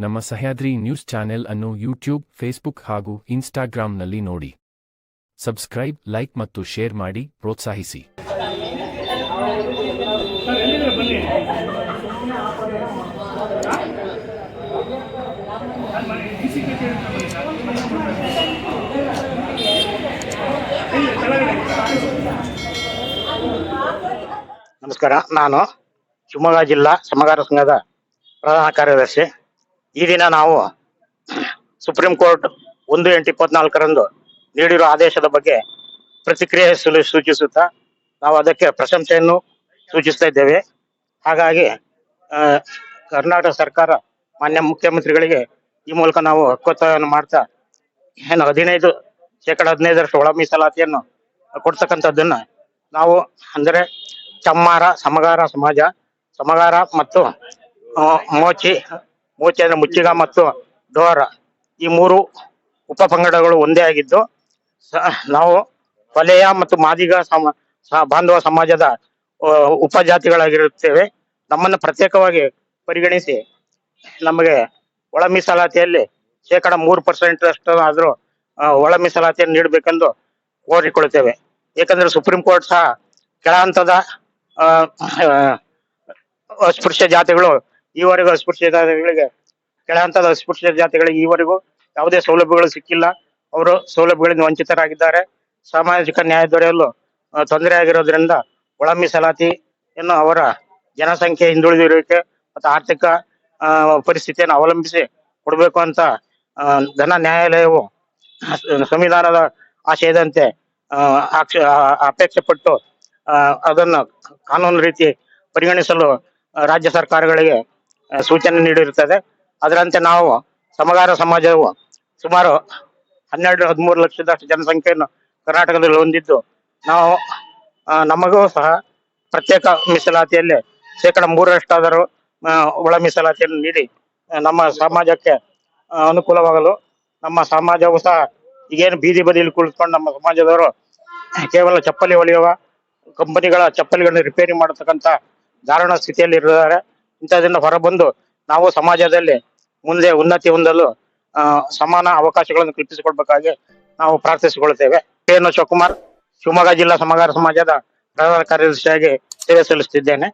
ನಮ್ಮ Sahyadri news channel ಅನ್ನು YouTube, Facebook ಹಾಗೂ ಇನ್ಸ್ಟಾಗ್ರಾಂನಲ್ಲಿ ನೋಡಿ. ಸಬ್ಸ್ಕ್ರೈಬ್, ಲೈಕ್ ಮತ್ತು ಶೇರ್ ಮಾಡಿ ಪ್ರೋತ್ಸಾಹಿಸಿ. ನಮಸ್ಕಾರ. ನಾನು ಶಿವಮೊಗ್ಗ ಜಿಲ್ಲಾ ಸಮಗಾರ ಸಂಘದ ಪ್ರಧಾನ ಕಾರ್ಯದರ್ಶಿ. ಈ ದಿನ ನಾವು ಸುಪ್ರೀಂ ಕೋರ್ಟ್ 1/8/24 ನೀಡಿರುವ ಆದೇಶದ ಬಗ್ಗೆ ಪ್ರತಿಕ್ರಿಯೆ ಸೂಚಿಸುತ್ತಾ ನಾವು ಅದಕ್ಕೆ ಪ್ರಶಂಸೆಯನ್ನು ಸೂಚಿಸ್ತಾ ಇದ್ದೇವೆ. ಹಾಗಾಗಿ ಕರ್ನಾಟಕ ಸರ್ಕಾರ ಮಾನ್ಯ ಮುಖ್ಯಮಂತ್ರಿಗಳಿಗೆ ಈ ಮೂಲಕ ನಾವು ಒತ್ತಾಯವನ್ನು ಮಾಡ್ತಾ ಏನು 15% ಒಳ ಮೀಸಲಾತಿಯನ್ನು ಕೊಡ್ತಕ್ಕಂಥದ್ದನ್ನ ನಾವು ಅಂದರೆ ಚಮ್ಮಾರ, ಸಮಗಾರ ಸಮಾಜ, ಸಮಗಾರ ಮತ್ತು ಮೋಚಿ ಅಂದ್ರೆ ಮುಚ್ಚಿಗ ಮತ್ತು ಡೋರ, ಈ 3 ಉಪಪಂಗಡಗಳು ಒಂದೇ ಆಗಿದ್ದು ನಾವು ವಲಯ ಮತ್ತು ಮಾದಿಗ ಬಾಂಧವ ಸಮಾಜದ ಉಪಜಾತಿಗಳಾಗಿರುತ್ತೇವೆ. ನಮ್ಮನ್ನು ಪ್ರತ್ಯೇಕವಾಗಿ ಪರಿಗಣಿಸಿ ನಮಗೆ ಒಳ ಮೀಸಲಾತಿಯಲ್ಲಿ 3% ಆದ್ರೂ ಒಳ ಮೀಸಲಾತಿಯನ್ನು ನೀಡಬೇಕೆಂದು ಕೋರಿಕೊಳ್ಳುತ್ತೇವೆ. ಏಕೆಂದ್ರೆ ಸುಪ್ರೀಂ ಕೋರ್ಟ್ ಸಹ ಕೆಳ ಹಂತದ ಅಸ್ಪೃಶ್ಯ ಜಾತಿಗಳು ಈವರೆಗೂ ಕೆಳ ಹಂತದ ಅಸ್ಪೃಶ್ಯ ಜಾತಿಗಳಿಗೆ ಈವರೆಗೂ ಯಾವುದೇ ಸೌಲಭ್ಯಗಳು ಸಿಕ್ಕಿಲ್ಲ. ಅವರು ಸೌಲಭ್ಯಗಳಿಂದ ವಂಚಿತರಾಗಿದ್ದಾರೆ. ಸಾಮಾಜಿಕ ನ್ಯಾಯ ದೊರೆಯಲು ತೊಂದರೆ ಆಗಿರೋದ್ರಿಂದ ಒಳ ಮೀಸಲಾತಿಯನ್ನು ಅವರ ಜನಸಂಖ್ಯೆ, ಹಿಂದುಳಿದಿರುವಿಕೆ ಮತ್ತು ಆರ್ಥಿಕ ಪರಿಸ್ಥಿತಿಯನ್ನು ಅವಲಂಬಿಸಿ ಕೊಡಬೇಕು ಅಂತ ಘನ ನ್ಯಾಯಾಲಯವು ಸಂವಿಧಾನದ ಆಶಯದಂತೆ ಅಪೇಕ್ಷೆ ಪಟ್ಟು ಅದನ್ನು ಕಾನೂನು ರೀತಿ ಪರಿಗಣಿಸಲು ರಾಜ್ಯ ಸರ್ಕಾರಗಳಿಗೆ ಸೂಚನೆ ನೀಡಿರುತ್ತದೆ. ಅದರಂತೆ ನಾವು ಸಮಗಾರ ಸಮಾಜವು ಸುಮಾರು 12-13 ಲಕ್ಷದಷ್ಟು ಜನಸಂಖ್ಯೆಯನ್ನು ಕರ್ನಾಟಕದಲ್ಲಿ ಹೊಂದಿದ್ದು, ನಾವು ನಮಗೂ ಸಹ ಪ್ರತ್ಯೇಕ ಮೀಸಲಾತಿಯಲ್ಲಿ 3% ಒಳ ಮೀಸಲಾತಿಯನ್ನು ನೀಡಿ ನಮ್ಮ ಸಮಾಜಕ್ಕೆ ಅನುಕೂಲವಾಗಲು, ನಮ್ಮ ಸಮಾಜವು ಸಹ ಈಗೇನು ಬೀದಿ ಬದಿಯಲ್ಲಿ ಕುಳಿತುಕೊಂಡು ನಮ್ಮ ಸಮಾಜದವರು ಕೇವಲ ಚಪ್ಪಲಿ ಹೊಲಿಯುವ ಕಂಪನಿಗಳ ಚಪ್ಪಲಿಗಳನ್ನು ರಿಪೇರಿ ಮಾಡತಕ್ಕಂತ ದಾರುಣ ಸ್ಥಿತಿಯಲ್ಲಿ ಇದ್ದಾರೆ. ಇಂಥದನ್ನ ಹೊರಬಂದು ನಾವು ಸಮಾಜದಲ್ಲಿ ಮುಂದೆ ಉನ್ನತಿ ಹೊಂದಲು ಸಮಾನ ಅವಕಾಶಗಳನ್ನು ಕಲ್ಪಿಸಿಕೊಡ್ಬೇಕಾಗಿ ನಾವು ಪ್ರಾರ್ಥಿಸಿಕೊಳ್ಳುತ್ತೇವೆ. ಕೆ. ಎನ್. ಅಶೋಕ್ ಕುಮಾರ್, ಶಿವಮೊಗ್ಗ ಜಿಲ್ಲಾ ಸಮಗಾರ ಸಮಾಜದ ಪ್ರಧಾನ ಕಾರ್ಯದರ್ಶಿಯಾಗಿ ಸೇವೆ ಸಲ್ಲಿಸುತ್ತಿದ್ದೇನೆ.